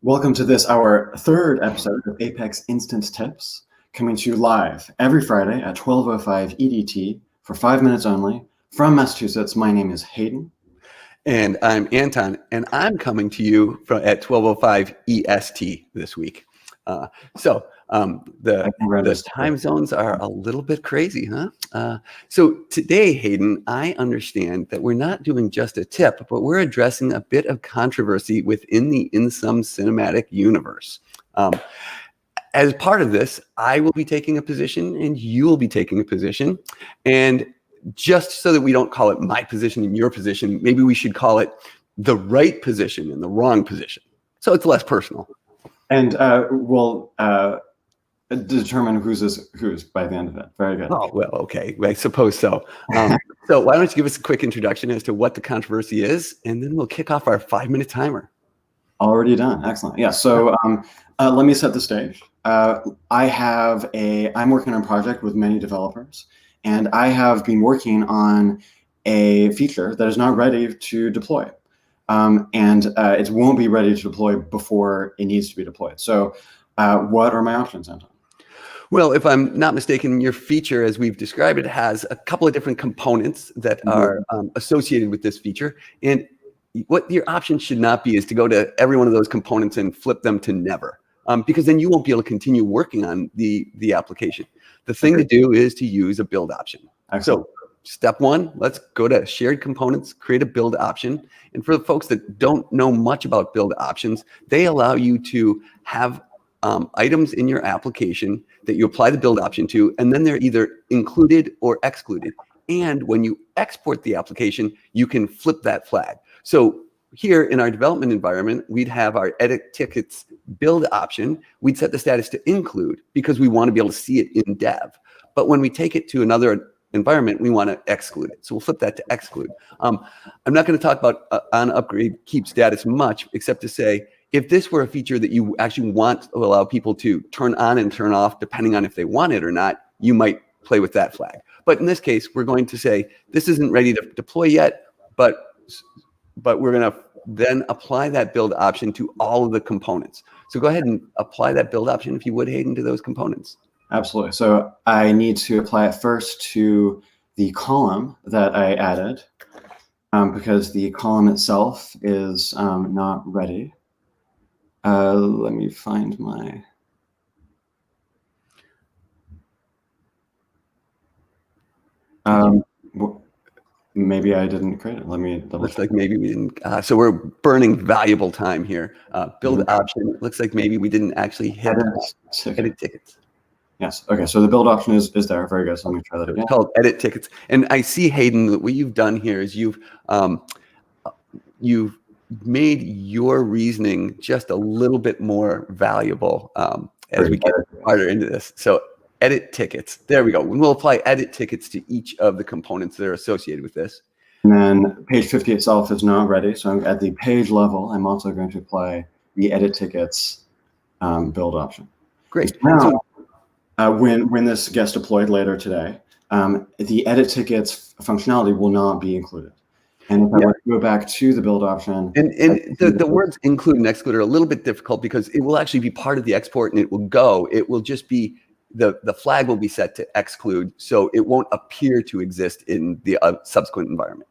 Welcome to this, our third episode of Apex Instant Tips, coming to you live every Friday at 12:05 EDT for 5 minutes only from Massachusetts. My name is Hayden. And I'm Anton, and I'm coming to you at 12:05 EST this week. The time zones are a little bit crazy, huh? So today, Hayden, I understand that we're not doing just a tip, but we're addressing a bit of controversy within the In Some Cinematic universe. As part of this, I will be taking a position and you will be taking a position. And just so that we don't call it my position and your position, maybe we should call it the right position and the wrong position. So it's less personal. And we'll determine who's by the end of it. Very good. Oh, well, okay. I suppose so. So why don't you give us a quick introduction as to what the controversy is, and then we'll kick off our 5-minute timer. Already done. Excellent. Yeah. So let me set the stage. I'm working on a project with many developers, and I have been working on a feature that is not ready to deploy. It won't be ready to deploy before it needs to be deployed. So what are my options, Anton? Well, if I'm not mistaken, your feature, as we've described it, has a couple of different components that are associated with this feature. And what your option should not be is to go to every one of those components and flip them to never, because then you won't be able to continue working on the application. The thing to do is to use a build option. Excellent. So step one, let's go to shared components, create a build option. And for the folks that don't know much about build options, they allow you to have items in your application that you apply the build option to, and then they're either included or excluded. And when you export the application, you can flip that flag. So here in our development environment, we'd have our edit tickets build option. We'd set the status to include because we want to be able to see it in dev. But when we take it to another environment, we want to exclude it. So we'll flip that to exclude. I'm not going to talk about on upgrade keep status much, except to say, if this were a feature that you actually want to allow people to turn on and turn off, depending on if they want it or not, you might play with that flag. But in this case, we're going to say, this isn't ready to deploy yet, but we're going to then apply that build option to all of the components. So go ahead and apply that build option, if you would, Hayden, to those components. Absolutely. So I need to apply it first to the column that I added because the column itself is not ready. Let me find my... maybe I didn't create it. Let me double check. Looks like maybe we didn't. So we're burning valuable time here. Build option. Looks like maybe we didn't actually hit edit tickets. Yes. Okay. So the build option is there. Very good. So let me try that again. It's called edit tickets. And I see, Hayden, that what you've done here is you've made your reasoning just a little bit more valuable as we get farther into this. So edit tickets. There we go. And we'll apply edit tickets to each of the components that are associated with this. And then page 50 itself is not ready. So at the page level, I'm also going to apply the edit tickets build option. Great. Now, when this gets deployed later today, the edit tickets functionality will not be included. And if I want to go back to the build option... And the words include and exclude are a little bit difficult because it will actually be part of the export and it will go. It will just be, the flag will be set to exclude, so it won't appear to exist in the subsequent environment.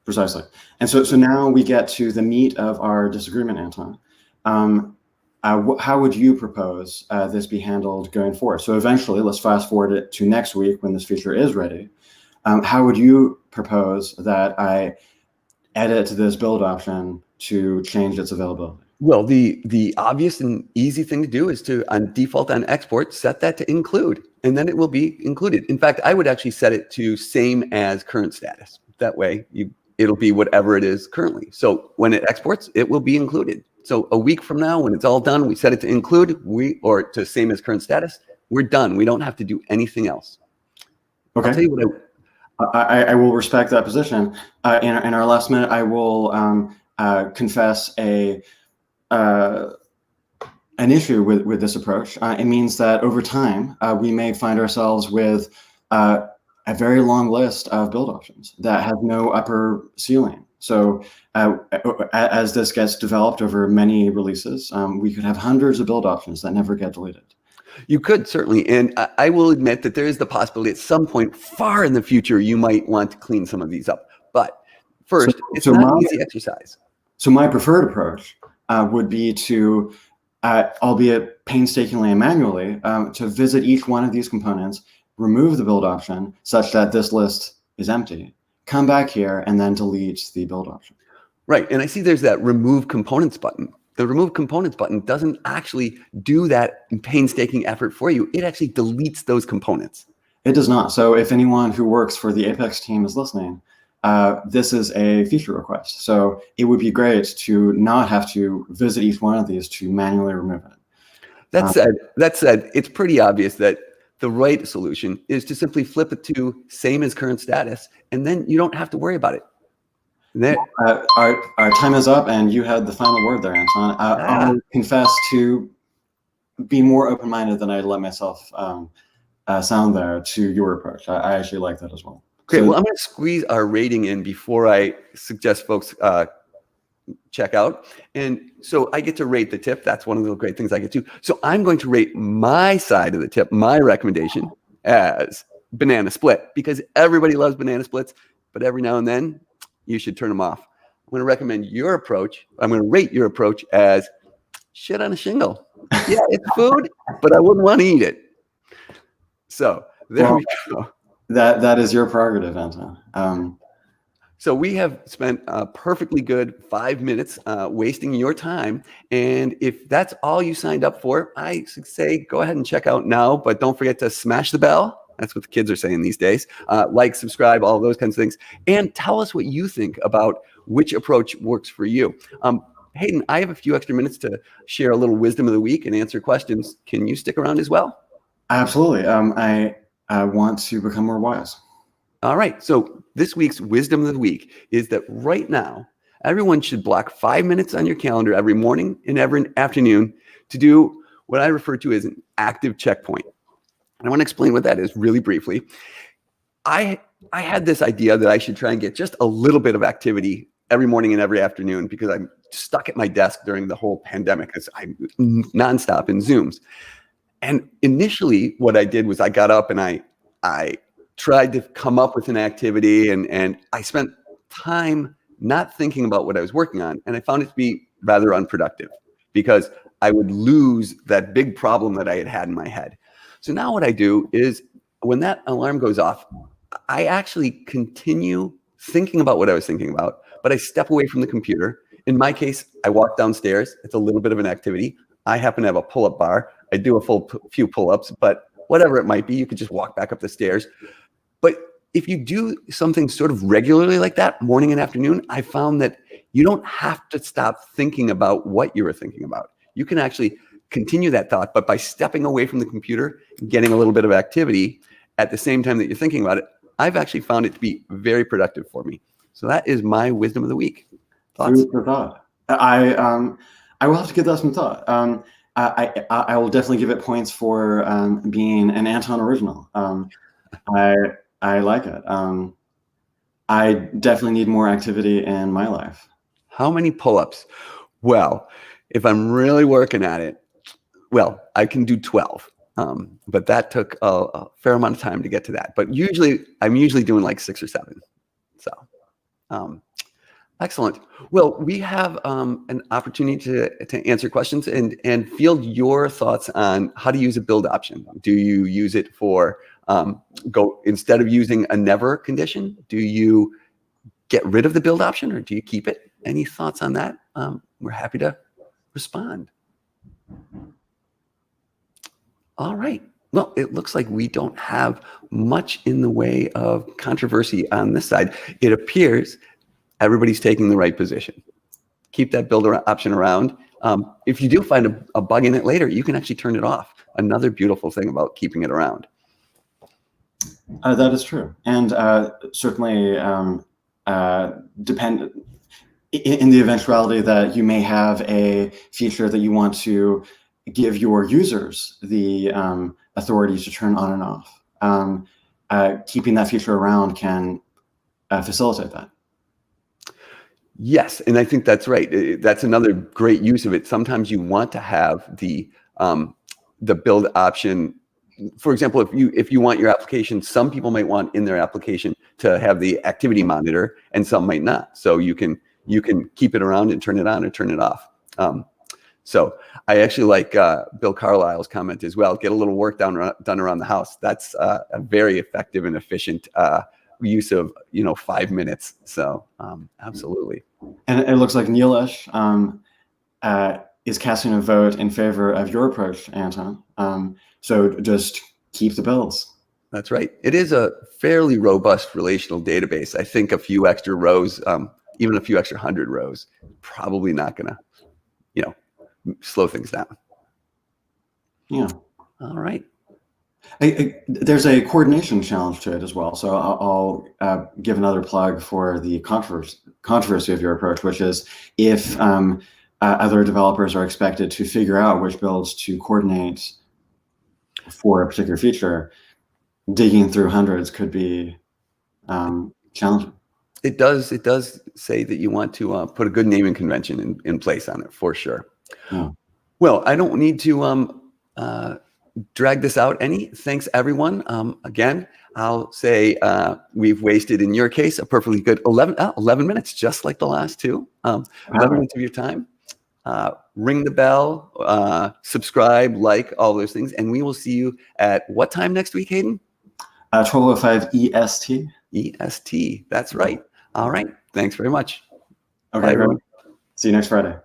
Precisely. And so now we get to the meat of our disagreement, Anton. How would you propose this be handled going forward? So eventually, let's fast forward it to next week when this feature is ready. How would you propose that I edit this build option to change its availability? Well, the obvious and easy thing to do is to, on default on export, set that to include, and then it will be included. In fact, I would actually set it to same as current status. That way, it'll be whatever it is currently. So when it exports, it will be included. So a week from now, when it's all done, we set it to include, or to same as current status. We're done. We don't have to do anything else. Okay. I'll tell you what I will respect that position. In our last minute, I will confess an issue with this approach. It means that over time, we may find ourselves with a very long list of build options that have no upper ceiling. So as this gets developed over many releases, we could have hundreds of build options that never get deleted. You could certainly, and I will admit that there is the possibility at some point far in the future you might want to clean some of these up. But first, it's not an easy exercise. So my preferred approach would be to, albeit painstakingly and manually, to visit each one of these components, remove the build option such that this list is empty, come back here, and then delete the build option. Right, and I see there's that remove components button. The remove components button doesn't actually do that painstaking effort for you. It actually deletes those components. It does not. So if anyone who works for the Apex team is listening, this is a feature request. So it would be great to not have to visit each one of these to manually remove it. That said, it's pretty obvious that the right solution is to simply flip it to same as current status, and then you don't have to worry about it. Our time is up, and you had the final word there, Anton. I'll confess to be more open-minded than I let myself sound there to your approach. I actually like that as well. Great. Well, I'm going to squeeze our rating in before I suggest folks check out. And so I get to rate the tip. That's one of the great things I get to. So I'm going to rate my side of the tip, my recommendation, as banana split, because everybody loves banana splits, but every now and then you should turn them off. I'm going to recommend your approach. I'm going to rate your approach as shit on a shingle. Yeah, it's food, but I wouldn't want to eat it. So there we go. That is your prerogative, Anton. So we have spent a perfectly good 5 minutes wasting your time. And if that's all you signed up for, I say go ahead and check out now. But don't forget to smash the bell. That's what the kids are saying these days. Like, subscribe, all those kinds of things. And tell us what you think about which approach works for you. Hayden, I have a few extra minutes to share a little wisdom of the week and answer questions. Can you stick around as well? Absolutely. I want to become more wise. All right. So this week's wisdom of the week is that right now, everyone should block 5 minutes on your calendar every morning and every afternoon to do what I refer to as an active checkpoint. And I want to explain what that is really briefly. I had this idea that I should try and get just a little bit of activity every morning and every afternoon because I'm stuck at my desk during the whole pandemic because I'm nonstop in Zooms. And initially what I did was I got up and I tried to come up with an activity and I spent time not thinking about what I was working on. And I found it to be rather unproductive because I would lose that big problem that I had in my head. So now what I do is when that alarm goes off, I actually continue thinking about what I was thinking about, but I step away from the computer. In my case, I walk downstairs. It's a little bit of an activity. I happen to have a pull-up bar. I do a few pull-ups, but whatever it might be, you could just walk back up the stairs. But if you do something sort of regularly like that, morning and afternoon, I found that you don't have to stop thinking about what you were thinking about. You can actually continue that thought, but by stepping away from the computer and getting a little bit of activity at the same time that you're thinking about it, I've actually found it to be very productive for me. So that is my wisdom of the week. Thoughts? Food for thought. I will have to give that some thought. I will definitely give it points for being an Anton original. I like it. I definitely need more activity in my life. How many pull-ups? Well, if I'm really working at it, well, I can do 12. But that took a fair amount of time to get to that. But I'm usually doing like 6 or 7. So, excellent. Well, we have an opportunity to answer questions and field your thoughts on how to use a build option. Do you use it for instead of using a never condition? Do you get rid of the build option or do you keep it? Any thoughts on that? We're happy to respond. All right. Well, it looks like we don't have much in the way of controversy on this side. It appears everybody's taking the right position. Keep that builder option around. If you do find a bug in it later, you can actually turn it off. Another beautiful thing about keeping it around. That is true. And certainly depend in the eventuality that you may have a feature that you want to give your users the authority to turn on and off. Keeping that feature around can facilitate that. Yes, and I think that's right. That's another great use of it. Sometimes you want to have the build option. For example, if you want your application, some people might want in their application to have the activity monitor, and some might not. So you can keep it around and turn it on or turn it off. So I actually like Bill Carlisle's comment as well. Get a little work done around the house. That's a very effective and efficient use of 5 minutes. So absolutely. And it looks like Neelish is casting a vote in favor of your approach, Anton. So just keep the builds. That's right. It is a fairly robust relational database. I think a few extra rows, even a few extra 100 rows, probably not going to, slow things down. Yeah. All right. There's a coordination challenge to it as well. So I'll give another plug for the controversy of your approach, which is if other developers are expected to figure out which builds to coordinate for a particular feature, digging through hundreds could be challenging. It does say that you want to put a good naming convention in place on it, for sure. Yeah. Well, I don't need to drag this out any. Thanks, everyone. Again, I'll say we've wasted, in your case, a perfectly good 11 minutes, just like the last two. 11 minutes of your time. Ring the bell, subscribe, like, all those things. And we will see you at what time next week, Hayden? 12:05 EST. EST. That's right. All right. Thanks very much. Okay, bye, everyone. See you next Friday.